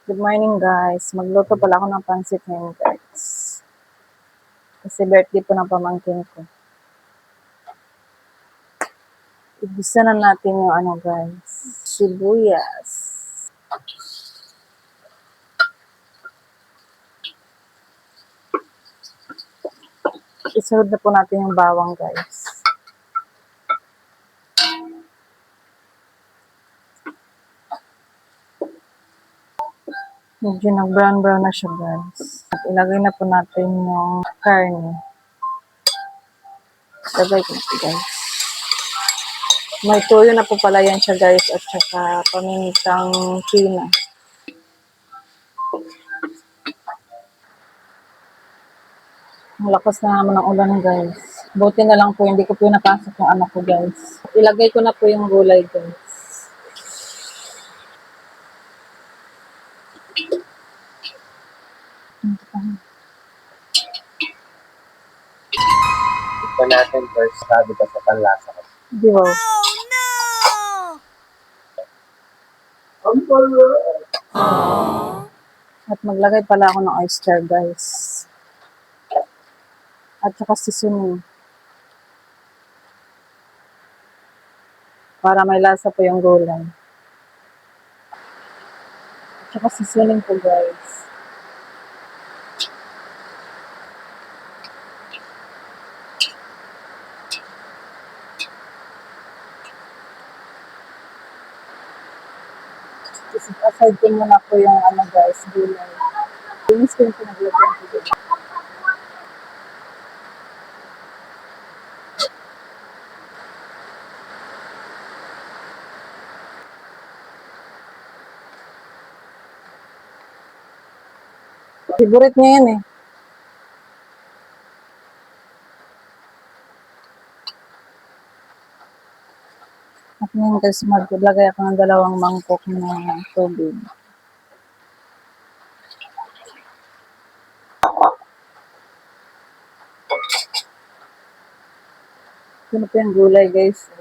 Good morning guys. Magluto pala ako ng pancit ngayon guys. Kasi birthday po ng pamangkin ko. Igisa na natin yung guys. Sibuyas. Isunod na po natin yung bawang guys. Medyo nag-brown na siya guys. At ilagay na po natin yung karne. Ilagay ko na po guys. May toyo na po pala yan siya guys. At saka pamintang pina. Ang lakas na naman ng ulan guys. Buti na lang po, hindi ko po napasok yung anak ko guys. Ilagay ko na po yung gulay guys. Ito natin first, sabi ko sa panlasa ko. Di ba? At maglagay pala ako ng oyster guys. At saka seasoning. Para may lasa po yung gulay. At saka seasoning po guys. Aside ko muna po yung guys, gulay. Linis ko yung pinaglagyan ko dito. Favorite niya yan eh. At ngayon guys, maglagay ako ng 2 mangkok na tubig. Ito po yung gulay guys.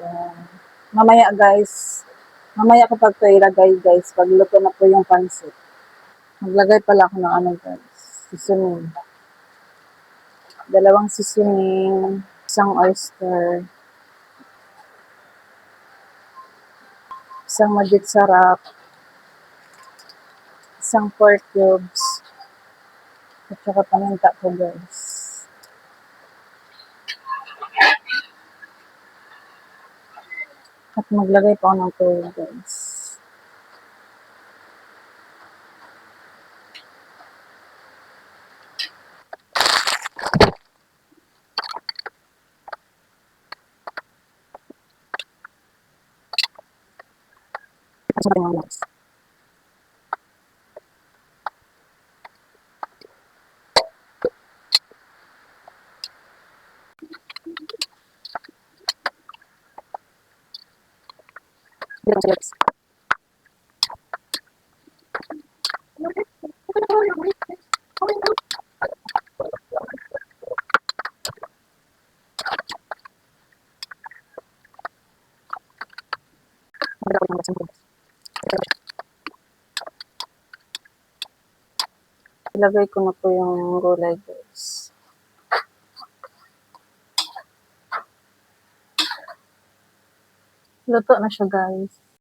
Mamaya kapag ito ilagay guys, pagluto na po yung pancit. Maglagay pala ako ng guys, seasoning. 2 seasoning, 1 oyster, 1 magic sarap, 1 pork cubes, at saka paminta po guys. At maglagay pa ako ng toyo guys. Ilagay ko na po yung gulay guys. Luto na siya guys.